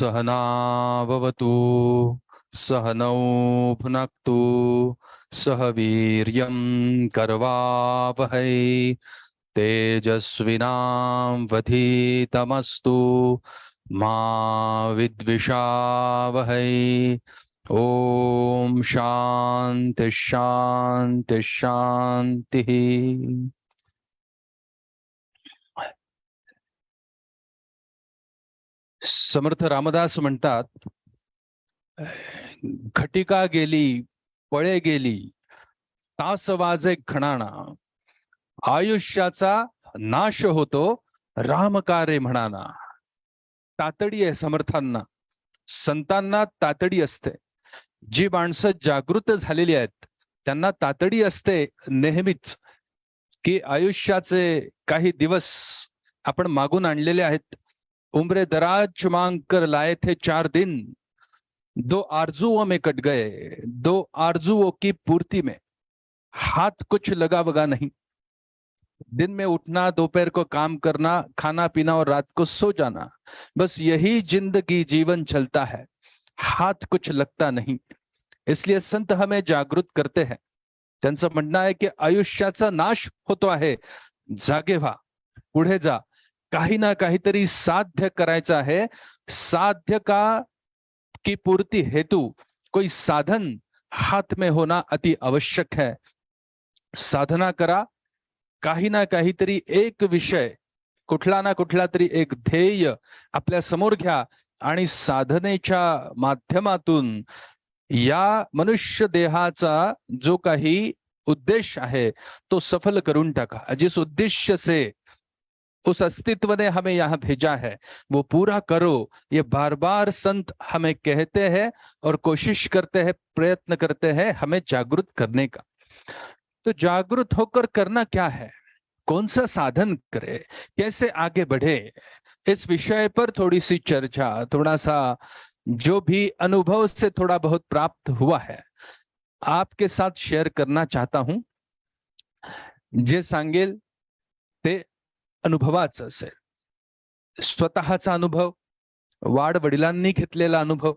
सहनाववतु सहनौ भुनक्तु सह वीर्यं करवावहै तेजस्विनावधीतमस्तु मा विद्विषावहै। ओम शांति शांति शांति। समर्थ रामदास म्हणतात, घटिका गेली पळे गेली तास वाजे खणाणा, आयुष्याचा नाश होतो रामकारे म्हणाना। तातडी आहे समर्थांना, संतांना तातडी असते। जी माणसं जागृत झालेली आहेत त्यांना तातडी असते नेहमीच, की आयुष्याचे काही दिवस आपण मागून आणलेले आहेत। उम्रे दराज मांग कर लाए थे 4 दिन, 2 आरजुओं में कट गए, 2 आरजुओं की पूर्ति में हाथ कुछ लगा वगा नहीं। दिन में उठना, दोपहर को काम करना, खाना पीना और रात को सो जाना, बस यही जिंदगी जीवन चलता है, हाथ कुछ लगता नहीं। इसलिए संत हमें जागृत करते हैं। त्यांचं म्हणणं आहे की आयुष्याचा नाश होतो आहे, जागे व्हा, पुढे जा, काही ना काहीतरी साध्य करायचं आहे। साध्य का की पूर्ति हेतु कोई साधन हाथ में होना अति आवश्यक है। साधना करा, काही ना काहीतरी एक विषय, कुठला ना कुठला तरी एक ध्येय आपल्या समोर घ्या आणि साधनेच्या माध्यमातून या मनुष्य देहाचा जो काही उद्देश आहे तो सफल करून टाका। जिस उद्देश्य से, उस अस्तित्व ने हमें यहाँ भेजा है वो पूरा करो। ये बार बार संत हमें कहते हैं और कोशिश करते हैं, प्रयत्न करते हैं हमें जागृत करने का। तो जागृत होकर करना क्या है, कौन सा साधन करे, कैसे आगे बढ़े, इस विषय पर थोड़ी सी चर्चा, थोड़ा सा जो भी अनुभव से थोड़ा बहुत प्राप्त हुआ है आपके साथ शेअर करना चाहता हूं। जे सांगेल ते अनुभवाचं असेल, स्वतःचा अनुभव, वाढ वडिलांनी घेतलेला अनुभव,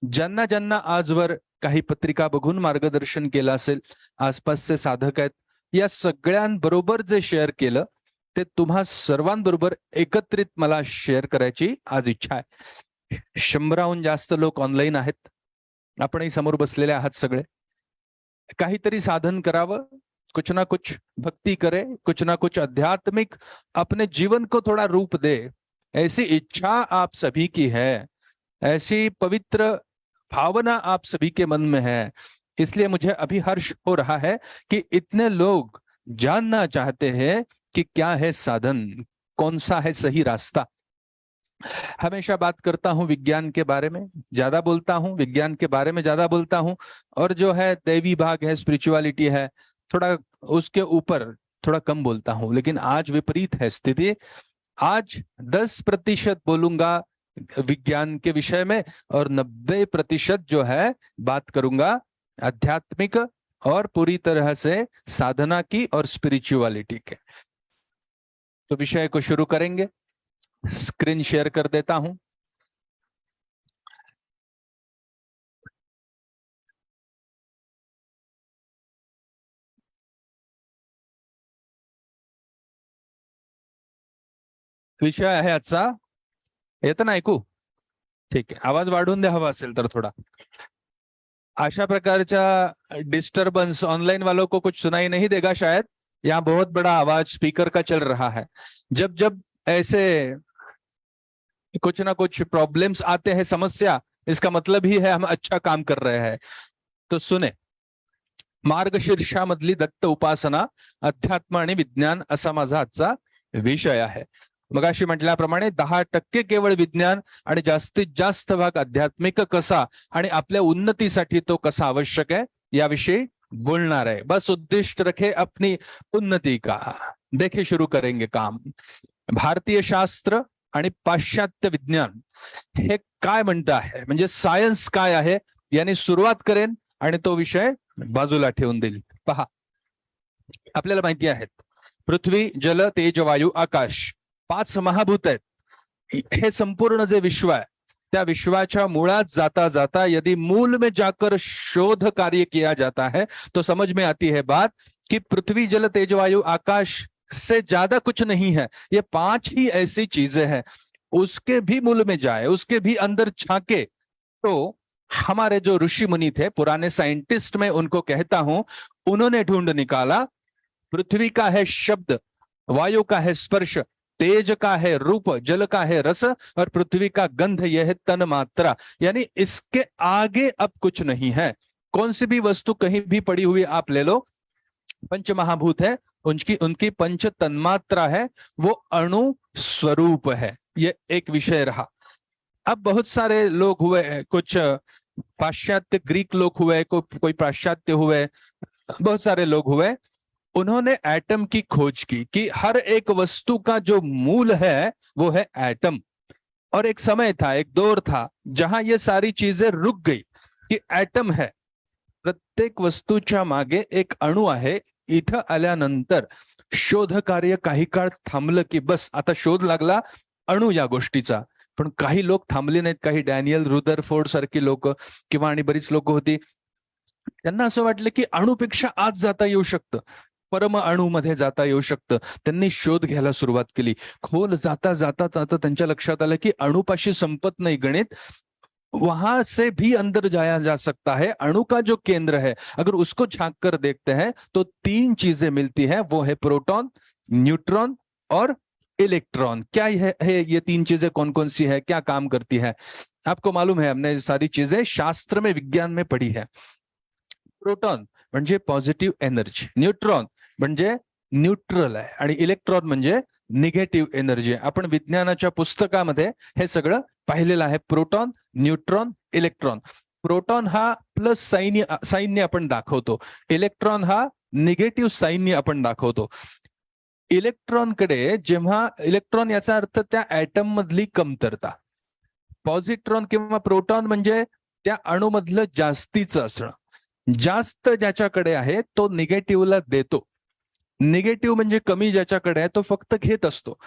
ज्यांना ज्यांना आजवर काही पत्रिका बघून मार्गदर्शन केलं असेल, आसपासचे साधक आहेत, या सगळ्यांबरोबर जे शेअर केलं ते तुम्हा सर्वांबरोबर एकत्रित मला शेअर करायची आज इच्छा आहे। 100हून जास्त लोक ऑनलाईन आहेत, आपणही समोर बसलेले आहात सगळे। काहीतरी साधन करावं, कुछ ना कुछ भक्ति करे, कुछ ना कुछ आध्यात्मिक अपने जीवन को थोड़ा रूप दे, ऐसी इच्छा आप सभी की है, ऐसी पवित्र भावना आप सभी के मन में है। इसलिए मुझे अभी हर्ष हो रहा है कि इतने लोग जानना चाहते हैं कि क्या है साधन, कौन सा है सही रास्ता। हमेशा बात करता हूं विज्ञान के बारे में, ज्यादा बोलता हूं, विज्ञान के बारे में ज्यादा बोलता हूं, और जो है दैवी भाग है, स्पिरिचुअलिटी है, थोड़ा उसके ऊपर थोड़ा कम बोलता हूं। लेकिन आज विपरीत है स्थिति, आज 10% बोलूंगा विज्ञान के विषय में और 90% जो है बात करूंगा आध्यात्मिक और पूरी तरह से साधना की और स्पिरिचुअलिटी के। तो विषय को शुरू करेंगे। स्क्रीन शेयर कर देता हूं। विषय आहे आजचा, येतं ना ऐकू? ठीक आहे, आवाज वाढवून द्या हवा असेल तर थोड़ा। अशा प्रकारचा डिस्टर्बेंस ऑनलाइन वालों को कुछ सुनाई नहीं देगा शायद, यहाँ बहुत बड़ा आवाज स्पीकर का चल रहा है। जब जब ऐसे कुछ ना कुछ प्रॉब्लम्स आते हैं, समस्या, इसका मतलब ही है हम अच्छा काम कर रहे हैं। तो सुने, मार्गशीर्षामधली दत्त उपासना, अध्यात्म आणि विज्ञान असा माझा आजचा विषय आहे। मगाशी म्हटल्याप्रमाणे 10% केवळ विज्ञान आणि जास्तीत जास्त भाग आध्यात्मिक कसा आणि आपल्या उन्नतीसाठी तो कसा आवश्यक आहे याविषयी बोलणार आहे। बस उद्दिष्ट रखे अपनी उन्नति का। देखे शुरू करेंगे काम। भारतीय शास्त्र आणि पाश्चात्य विज्ञान हे काय म्हणत आहे, म्हणजे सायन्स काय आहे, याने सुरुवात करेन आणि तो विषय बाजूला ठेवून देईल। पहा, आपल्याला माहिती आहे पृथ्वी, जल, तेज, वायू, आकाश 5 महाभूत आहेत। हे संपूर्ण जे विश्व आहे त्या विश्वाच्या मुळात जाता जाता यदि मूल में जाकर शोध कार्य किया जाता है तो समझ में आती है बात कि पृथ्वी जल तेज वायु आकाश से ज्यादा कुछ नहीं है। ये 5 ही ऐसी चीजें हैं, उसके भी मूल में जाए, उसके भी अंदर झांके तो हमारे जो ऋषि मुनि थे, पुराने साइंटिस्ट में उनको कहता हूं, उन्होंने ढूंढ निकाला पृथ्वी का है शब्द, वायु का है स्पर्श, तेज का है रूप, जल का है रस और पृथ्वी का गंध, यह है तन मात्रा। यानी इसके आगे अब कुछ नहीं है। कौन सी भी वस्तु कहीं भी पड़ी हुई आप ले लो, पंच महाभूत है, उनकी पंच तन्मात्रा है, वो अणु स्वरूप है। ये एक विषय रहा। अब बहुत सारे लोग हुए, कुछ पाश्चात्य ग्रीक लोग हुए, कोई पाश्चात्य हुए, बहुत सारे लोग हुए, उन्होंने एटम की खोज की कि हर एक वस्तु का जो मूल है वो है एटम। और एक समय था, एक दौर था जहां ये सारी चीजें रुक गई कि एटम है, प्रत्येक वस्तूच्या मागे एक अणु आहे। इथं आल्यानंतर शोध कार्य काही काळ थांबलं की बस आता शोध लागला अणु या गोष्टीचा। पण काही लोक थांबले नाहीत, काही डॅनियल रुदरफोर्ड सारखी लोक किंवा आणि बरीच लोक होती, त्यांना असं वाटलं की अणुपेक्षा आत जाता येऊ शकतं, परम अणुमध्ये जाता येऊ शकतं। त्यांनी शोध घ्यायला सुरुवात केली। खोल जाता जाता जाता त्यांच्या लक्षात आलं की अणुपाशी संपत नाही गणित, वहां से भी अंदर जाया जा सकता है। अणु का जो केंद्र है अगर उसको झांक कर देखते हैं तो 3 चीजें मिलती हैं, वो है प्रोटॉन, न्यूट्रॉन और इलेक्ट्रॉन। क्या है ये 3 चीजें, कौन कौन सी है, क्या काम करती है? आपको मालूम है, हमने सारी चीजें शास्त्र में, विज्ञान में पढ़ी है। प्रोटॉन म्हणजे पॉझिटिव्ह एनर्जी, न्यूट्रॉन म्हणजे न्यूट्रल आहे आणि इलेक्ट्रॉन म्हणजे निगेटिव्ह एनर्जी आहे। आपण विज्ञानाच्या पुस्तकामध्ये हे सगळं पाहिलेलं आहे, प्रोटॉन, न्यूट्रॉन, इलेक्ट्रॉन। प्रोटॉन हा प्लस सैन्य आपण दाखवतो, इलेक्ट्रॉन हा निगेटिव्ह सैन्य आपण दाखवतो। इलेक्ट्रॉनकडे जेव्हा इलेक्ट्रॉन याचा अर्थ त्या ऍटम मधली कमतरता, पॉझिट्रॉन किंवा प्रोटॉन म्हणजे त्या अणुमधलं जास्तीचं असणं, जास्त ज्याच्याकडे आहे तो निगेटिव्हला देतो, निगेटिव्ह म्हणजे कमी ज्याच्याकडे आहे तो फक्त घेत असतो।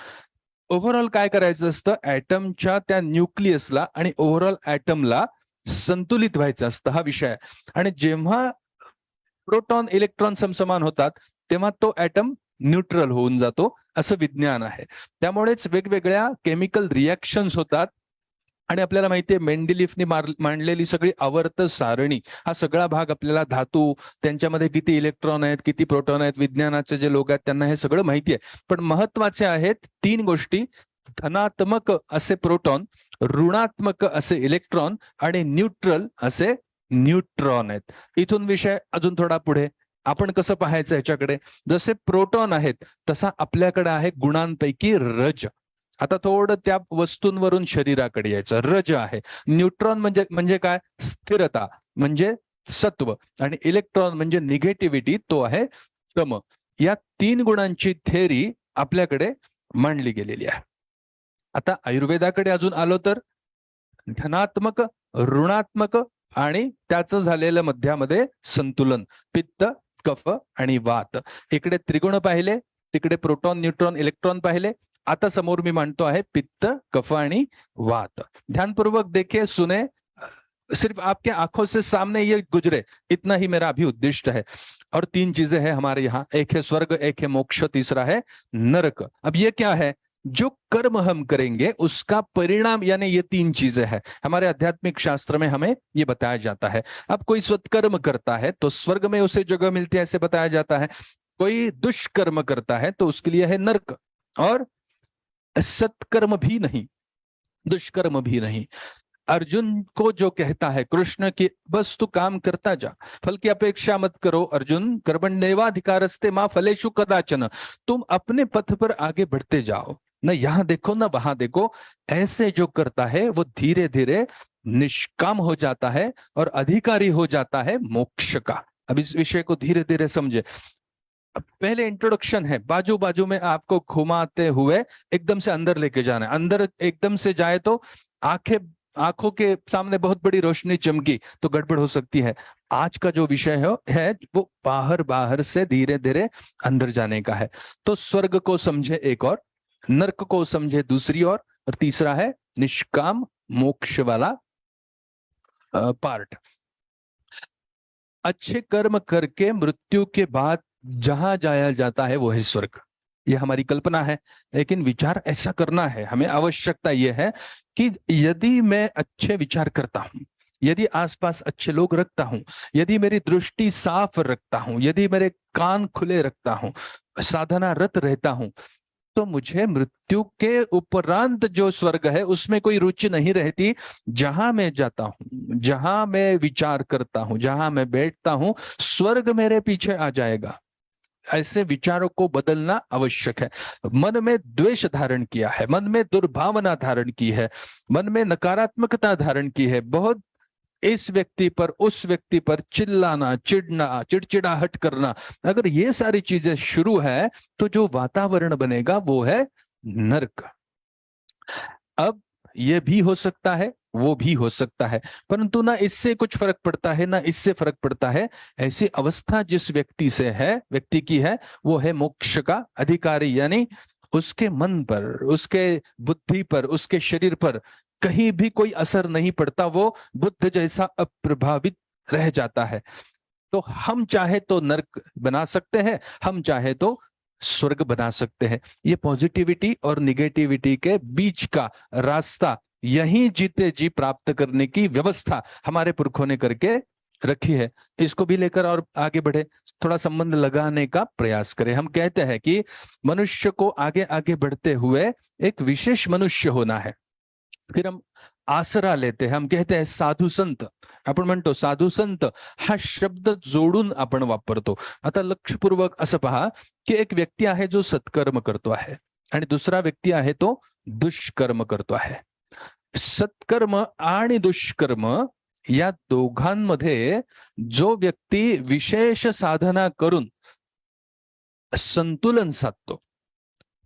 ओव्हरऑल काय करायचं असतं, ऍटमच्या त्या न्यूक्लियसला आणि ओव्हरऑल ऍटमला संतुलित व्हायचं असतं, हा विषय आहे। आणि जेव्हा प्रोटॉन इलेक्ट्रॉन समसमान होतात तेव्हा तो ऍटम न्यूट्रल होऊन जातो, असं विज्ञान आहे। त्यामुळेच वेगवेगळ्या केमिकल रिॲक्शन्स होतात आणि आपल्याला माहितीये मेंडेलिफनी मांडलेली सगळी आवर्त सारणी, हा सगळा भाग आपल्याला धातू, त्यांच्यामध्ये किती इलेक्ट्रॉन आहेत, किती प्रोटॉन आहेत, विज्ञानाचे जे लोक आहेत त्यांना हे सगळं माहिती आहे। पण महत्वाचे आहेत 3 गोष्टी, धनात्मक असे प्रोटॉन, ऋणात्मक असे इलेक्ट्रॉन आणि न्यूट्रल असे न्यूट्रॉन आहेत। इथून विषय अजून थोडा पुढे, आपण कसं पाहायचं याच्याकडे, जसे प्रोटॉन आहेत तसा आपल्याकडे आहे गुणांपैकी रज। आता थोडं त्या वस्तूंवरून शरीराकडे यायचं, रज आहे। न्यूट्रॉन म्हणजे काय, स्थिरता म्हणजे सत्व, आणि इलेक्ट्रॉन म्हणजे निगेटिव्हिटी, तो आहे तम। या 3 गुणांची थेअरी आपल्याकडे मांडली गेलेली आहे। आता आयुर्वेदाकडे अजून आलो तर धनात्मक, ऋणात्मक आणि त्याचं झालेलं मध्यामध्ये संतुलन, पित्त, कफ आणि वात। इकडे त्रिगुण पाहिले, तिकडे प्रोटॉन, न्यूट्रॉन, इलेक्ट्रॉन पाहिले। आता समोर मी मांडतो आहे पित्त, कफ आणि वात। ध्यानपूर्वक देखिए, सुने, सिर्फ आपके आंखों से सामने ये गुजरे, इतना ही मेरा अभी उद्दिष्ट है। और 3 चीजें हैं हमारे यहाँ, एक है स्वर्ग, एक है मोक्ष, तीसरा है नरक। अब ये क्या है, जो कर्म हम करेंगे उसका परिणाम, यानी ये 3 चीजें हैं। हमारे आध्यात्मिक शास्त्र में हमें ये बताया जाता है। अब कोई सत्कर्म करता है तो स्वर्ग में उसे जगह मिलती है, ऐसे बताया जाता है। कोई दुष्कर्म करता है तो उसके लिए है नरक, और सत्कर्म भी नहीं, दुष्कर्म भी नहीं। अर्जुन को जो कहता है कृष्ण की, बस तू काम करता जा, फल की अपेक्षा मत करो अर्जुन, कर्मण्येवाधिकारस्ते मा फलेषु कदाचन। तुम अपने पथ पर आगे बढ़ते जाओ, न यहाँ देखो न वहां देखो। ऐसे जो करता है वो धीरे धीरे निष्काम हो जाता है और अधिकारी हो जाता है मोक्ष का। अब इस विषय को धीरे धीरे समझे। पहले इंट्रोडक्शन है, बाजू बाजू में आपको घुमाते हुए एकदम से अंदर लेके जाना है। अंदर एकदम से जाए तो आंखों के सामने बहुत बड़ी रोशनी चमकी तो गड़बड़ हो सकती है। आज का जो विषय है वो बाहर बाहर से धीरे धीरे अंदर जाने का है। तो स्वर्ग को समझे एक और, नरक को समझे दूसरी और तीसरा है निष्काम मोक्ष वाला पार्ट। अच्छे कर्म करके मृत्यु के बाद जहां जाया जाता है वो है स्वर्ग। ये हमारी कल्पना है, लेकिन विचार ऐसा करना है। हमें आवश्यकता यह है कि यदि मैं अच्छे विचार करता हूं, यदि आसपास अच्छे लोग रखता हूं, यदि मेरी दृष्टि साफ रखता हूं, यदि मेरे कान खुले रखता हूं, साधना रत रहता हूं, तो मुझे मृत्यु के उपरांत जो स्वर्ग है उसमें कोई रुचि नहीं रहती। जहां मैं जाता हूं, जहां मैं विचार करता हूं, जहां मैं बैठता हूं, स्वर्ग मेरे पीछे आ जाएगा। ऐसे विचारों को बदलना आवश्यक है। मन में द्वेष धारण किया है, मन में दुर्भावना धारण की है, मन में नकारात्मकता धारण की है, बहुत इस व्यक्ति पर उस व्यक्ति पर चिल्लाना, चिढ़ना, चिड़चिड़ाहट करना, अगर ये सारी चीजें शुरू है तो जो वातावरण बनेगा वो है नरक। अब ये भी हो सकता है, वो भी हो सकता है, परंतु ना इससे कुछ फर्क पड़ता है ना इससे फर्क पड़ता है। ऐसी अवस्था जिस व्यक्ति से है, व्यक्ति की है, वो है मोक्ष का अधिकारी। यानी उसके मन पर, उसके बुद्धि पर, उसके शरीर पर कहीं भी कोई असर नहीं पड़ता, वो बुद्ध जैसा अप्रभावित रह जाता है। तो हम चाहे तो नरक बना सकते हैं, हम चाहे तो स्वर्ग बना सकते हैं। ये पॉजिटिविटी और निगेटिविटी के बीच का रास्ता, यही जीते जी प्राप्त करने की व्यवस्था हमारे पुरखों ने करके रखी है। इसको भी लेकर और आगे बढ़े, थोड़ा संबंध लगाने का प्रयास करें। हम कहते हैं कि मनुष्य को आगे आगे बढ़ते हुए एक विशेष मनुष्य होना है। फिर हम आसरा लेते हैं, हम कहते हैं साधू संत। आपण म्हणतो साधू संत हा शब्द जोडून आपण वापरतो। आता लक्षपूर्वक असं पहा की एक व्यक्ती आहे जो सत्कर्म करतो आहे आणि दुसरा व्यक्ती आहे तो दुष्कर्म करतो आहे। सत्कर्म आणि दुष्कर्म या दोघांमध्ये जो व्यक्ती विशेष साधना करून संतुलन साधतो,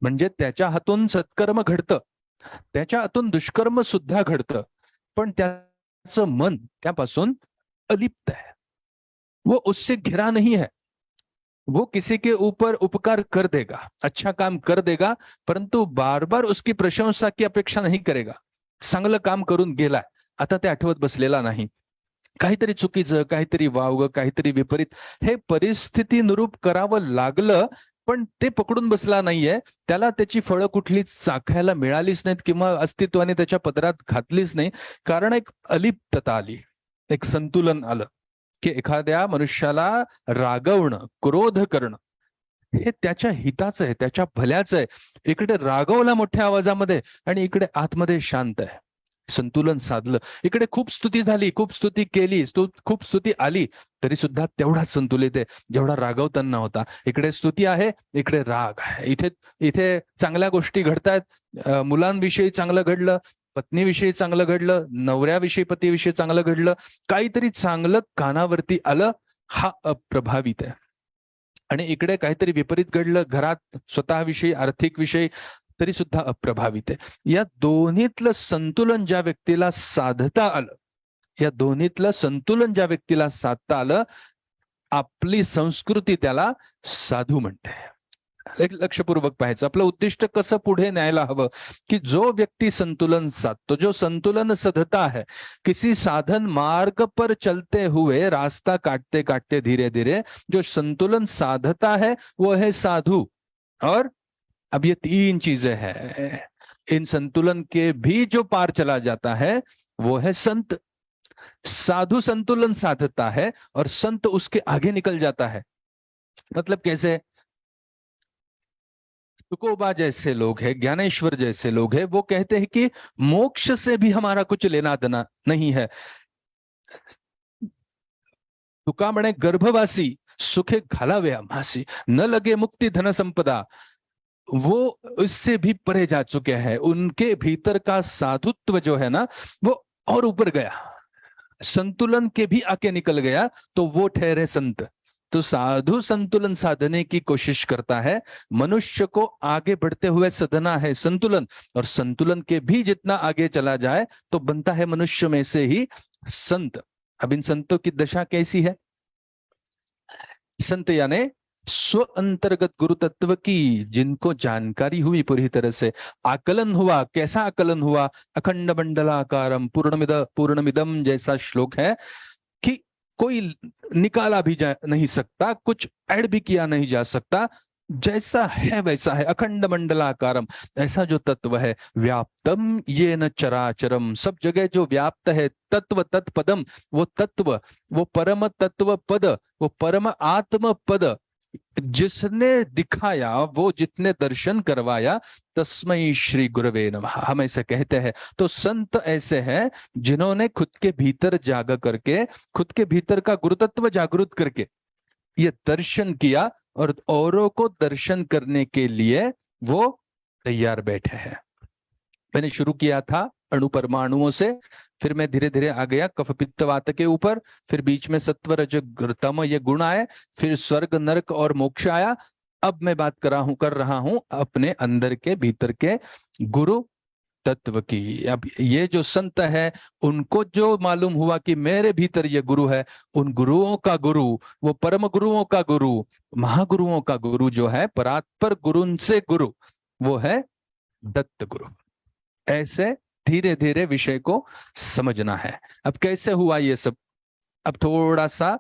म्हणजे त्याच्या हातून सत्कर्म घडतं, त्याच्या हातून दुष्कर्म सुद्धा घडतं, पण त्याचं मन त्यापासून अलिप्त है, वो उससे घिरा नहीं है। वो किसी के ऊपर उपकार कर देगा, अच्छा काम कर देगा, परंतु बार बार उसकी प्रशंसा की अपेक्षा नहीं करेगा। चांगलं काम करून गेलाय, आता ते आठवत बसलेला नाही, काहीतरी चुकीचं, काहीतरी वावगं, काहीतरी विपरीत हे परिस्थितीनुरूप करावं लागलं, पण ते पकडून बसला नाहीये, त्याला त्याची फळं कुठलीच चाखायला मिळालीच नाहीत किंवा अस्तित्वाने त्याच्या पदरात घातलीच नाही, कारण एक अलिप्तता आली, एक संतुलन आलं की एखाद्या मनुष्याला रागवणं, क्रोध करणं हे त्याच्या हिताचं आहे, त्याच्या भल्याचं आहे। इकडे रागवला मोठ्या आवाजामध्ये आणि इकडे आतमध्ये शांत आहे, संतुलन साधलं। इकडे खूप स्तुती झाली, खूप स्तुती केली, खूप स्तुती आली, तरी सुद्धा तेवढाच संतुलित आहे जेवढा रागवताना होता। इकडे स्तुती आहे, इकडे राग आहे। इथे इथे चांगल्या गोष्टी घडतायत, मुलांविषयी चांगलं घडलं, पत्नीविषयी चांगलं घडलं, नवऱ्याविषयी, पतीविषयी चांगलं घडलं, काहीतरी चांगलं कानावरती आलं, हा अप्रभावित आहे। आणि इकडे काहीतरी विपरीत घडलं, घरात स्वतःविषयी, आर्थिक विषयी, तरी सुद्धा अप्रभावित आहे। या दोन्हीतलं संतुलन ज्या व्यक्तीला साधता आलं, या दोन्हीतलं संतुलन ज्या व्यक्तीला साधता आलं, आपली संस्कृती त्याला साधू म्हणते। एक लक्षपूर्वक पाहायचं, आपलं उद्दिष्ट कसं पुढे न्यायला हवं की जो व्यक्ति संतुलन साधतो, जो संतुलन साधता है, किसी साधन मार्ग पर चलते हुए रास्ता काटते काटते धीरे धीरे जो संतुलन साधता है वो है साधु। और अब ये तीन चीजें हैं, इन संतुलन के भी जो पार चला जाता है वो है संत। साधु संतुलन साधता है और संत उसके आगे निकल जाता है। मतलब कैसे? तुकोबा जैसे लोग हैं, ज्ञानेश्वर जैसे लोग हैं, वो कहते हैं कि मोक्ष से भी हमारा कुछ लेना देना नहीं है। तुका म्हणे गर्भवासी सुखे घालावे आम्हासी, न लगे मुक्ति धन संपदा। वो उससे भी परे जा चुके हैं, उनके भीतर का साधुत्व जो है ना वो और ऊपर गया, संतुलन के भी आके निकल गया, तो वो ठहरे संत। तो साधु संतुलन साधने की कोशिश करता है, मनुष्य को आगे बढ़ते हुए साधना है संतुलन, और संतुलन के भी जितना आगे चला जाए तो बनता है मनुष्य में से ही संत। अब इन संतों की दशा कैसी है? संत यानी स्व अंतर्गत गुरु तत्व की जिनको जानकारी हुई पूरी तरह से, आकलन हुआ, कैसा आकलन हुआ, अखंड मंडलाकारम पूर्णमिदम जैसा श्लोक है कि कोई निकाला भी जा नहीं सकता, कुछ ऐड भी किया नहीं जा सकता, जैसा है वैसा है, अखंड मंडलाकारम। ऐसा जो तत्व है, व्याप्तम ये न चराचरम, सब जगह जो व्याप्त है, तत्व तत्पदम, वो तत्व, वो परम तत्व पद, वो परम आत्म पद जिसने दिखाया, वो जितने दर्शन करवाया, तस्मै श्री गुरवे नमः, हम ऐसे कहते हैं। तो संत ऐसे हैं जिन्होंने खुद के भीतर जाग करके, खुद के भीतर का गुरुतत्व जागृत करके ये दर्शन किया, और औरों को दर्शन करने के लिए वो तैयार बैठे हैं। मैंने शुरू किया था अणु परमाणुओं से, फिर मैं धीरे धीरे आ गया कफ पित्त वात के ऊपर, फिर बीच में सत्व रज तम ये गुण आए, फिर स्वर्ग नरक और मोक्ष आया। अब मैं बात कर रहा हूं अपने अंदर के भीतर के गुरु तत्व की। अब ये जो संत है, उनको जो मालूम हुआ कि मेरे भीतर ये गुरु है, उन गुरुओं का गुरु, वो परम गुरुओं का गुरु, महागुरुओं का गुरु जो है, परात्पर गुरु से गुरु, वो है दत्त गुरु। ऐसे धीरे धीरे विषय को समझना है। अब कैसे हुआ ये सब, अब थोड़ा सा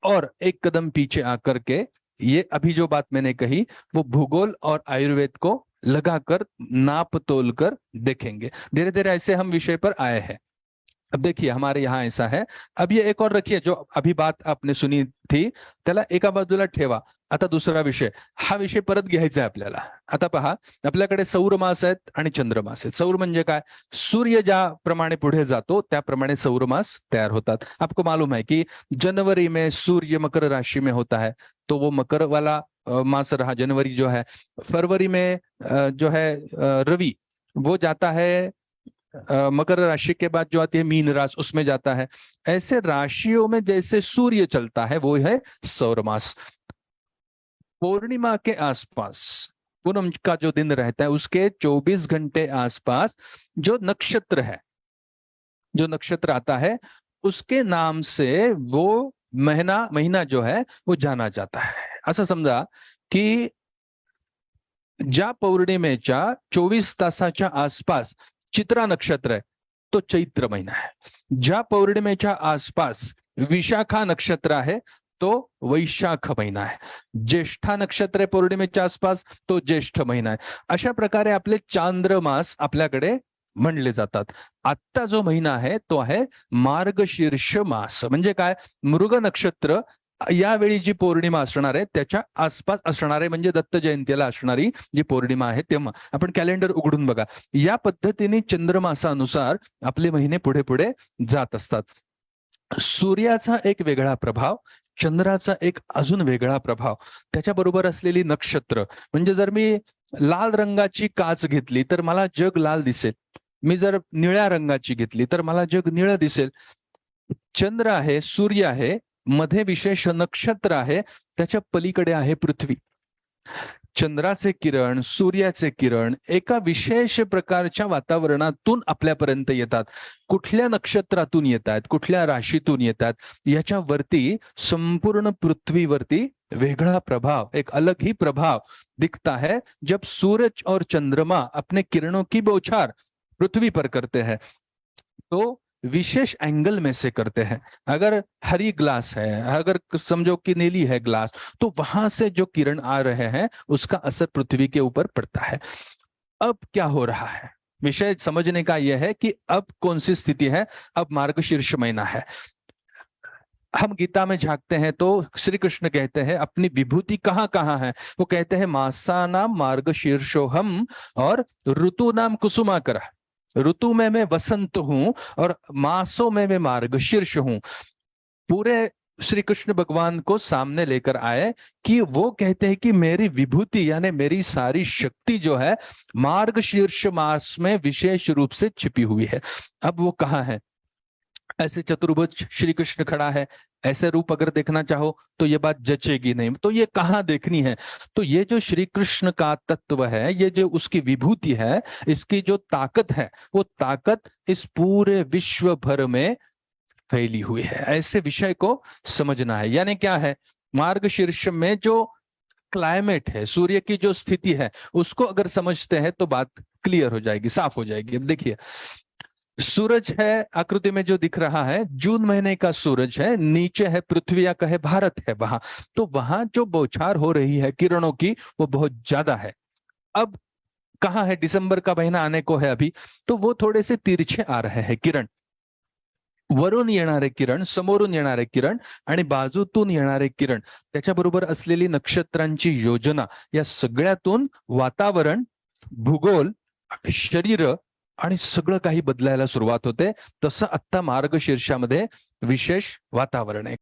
और एक कदम पीछे आकर के, ये अभी जो बात मैंने कही वो भूगोल और आयुर्वेद को लगाकर नाप तोल कर देखेंगे। धीरे धीरे ऐसे हम विषय पर आए हैं। अब देखिए हमारे यहाँ ऐसा है, अब ये एक और रखिए, जो अभी बात आपने सुनी थी त्याला एका बाजूला ठेवा। आता दुसरा विषय, हा विषय परत घ्यायचा आहे आपल्याला। आता पहा, आपल्याकडे सौरमास आहेत आणि चंद्रमास आहेत। सौर म्हणजे काय, सूर्य ज्याप्रमाणे पुढे जातो त्याप्रमाणे सौरमास तैयार होतात। आपको मालूम है कि जनवरी में सूर्य मकर राशि में होता है, तो वो मकर वाला मास रहा जनवरी जो है। फरवरी में जो है रवि, वो जाता है मकर राशि के बाद जो आती है मीन राशि, उसमें जाता है। ऐसे राशियों में जैसे सूर्य चलता है वो है सौरमास। पूर्णिमा के आसपास, पूनम का जो दिन रहता है उसके 24 घंटे आसपास जो नक्षत्र है, जो नक्षत्र आता है, उसके नाम से वो महीना जो है वो जाना जाता है। असं समजा की ज्या पौर्णिमेच्या 24 तासाच्या आसपास चित्रा नक्षत्र आहे, तो चैत्र महिना है। ज्या पौर्णिमेच्या आसपास विशाखा नक्षत्र आहे, तो वैशाख महिना आहे। ज्येष्ठा नक्षत्र पौर्णिमेच्या आसपास, तो ज्येष्ठ महिना आहे। अशा प्रकारे आपले चांद्रमास आपल्याकडे म्हणले जातात। आत्ता जो महिना आहे तो आहे मार्गशीर्ष मास। म्हणजे काय, मृग नक्षत्र यावेळी जी पौर्णिमा असणार आहे त्याच्या आसपास असणारे, म्हणजे दत्त जयंतीला असणारी जी पौर्णिमा आहे तेव्हा। आपण कॅलेंडर उघडून बघा, या पद्धतीने चंद्रमासानुसार आपले महिने पुढे पुढे जात असतात। सूर्याचा एक वेगळा प्रभाव, चंद्राचा एक अजून वेगळा प्रभाव, त्याच्याबरोबर असलेली नक्षत्र। म्हणजे जर मी लाल रंगाची काच घेतली तर मला जग लाल दिसेल, मी जर निळ्या रंगाची घेतली तर मला जग निळं दिसेल। चंद्र आहे, सूर्य आहे, मध्ये विशेष नक्षत्र आहे, त्याच्या पलीकडे आहे पृथ्वी। चंद्राचे किरण, सूर्याचे किरण एका विशेष प्रकारच्या वातावरणातून आपल्यापर्यंत येतात। कुठल्या नक्षत्रातून येतात, कुठल्या राशीतून येतात, याच्यावरती संपूर्ण पृथ्वीवरती वेगळा प्रभाव, एक अलग ही प्रभाव दिखता है जब सूरज और चंद्रमा अपने किरणों की बौछार पृथ्वी पर करते हैं। तो विशेष एंगल में से करते हैं। अगर हरी ग्लास है, अगर समझो कि नीली है ग्लास, तो वहां से जो किरण आ रहे हैं उसका असर पृथ्वी के ऊपर पड़ता है। अब क्या हो रहा है, विषय समझने का यह है कि अब कौन सी स्थिति है। अब मार्गशीर्ष महीना है। हम गीता में झांकते हैं तो श्री कृष्ण कहते हैं अपनी विभूति कहाँ कहाँ है। वो कहते हैं मासा नाम मार्गशीर्षोहम और ऋतु नाम कुसुमाकर। ऋतु में मैं वसंत हूं और मासों में मैं मार्गशीर्ष हूं। पूरे श्री कृष्ण भगवान को सामने लेकर आए कि वो कहते हैं कि मेरी विभूति यानी मेरी सारी शक्ति जो है मार्गशीर्ष मास में विशेष रूप से छिपी हुई है। अब वो कहाँ है, ऐसे चतुर्भुज श्री कृष्ण खड़ा है, ऐसे रूप अगर देखना चाहो तो ये बात जचेगी नहीं। तो ये कहाँ देखनी है, तो ये जो श्री कृष्ण का तत्व है, ये जो उसकी विभूति है, इसकी जो ताकत है, वो ताकत इस पूरे विश्व भर में फैली हुई है। ऐसे विषय को समझना है। यानी क्या है, मार्गशीर्ष में जो क्लाइमेट है, सूर्य की जो स्थिति है, उसको अगर समझते हैं तो बात क्लियर हो जाएगी, साफ हो जाएगी। अब देखिए, सूरज है आकृति में जो दिख रहा है, जून महीने का सूरज है, नीचे है पृथ्वी या कहे भारत है वहां, तो वहां जो बौछार हो रही है किरणों की वो बहुत ज्यादा है। अब कहाँ है, दिसंबर का महीना आने को है अभी, तो वो थोड़े से तिरछे आ रहे हैं किरण, वरून येणारे किरण, समोरून येणारे किरण आणि बाजूतून येणारे किरण, त्याच्याबरोबर असलेली नक्षत्रांची योजना, या सगळ्यातून वातावरण, भूगोल, शरीर आणि सगळं काही बदलायला सुरुवात होते। तसं आत्ता मार्गशीर्षामध्ये विशेष वातावरण आहे।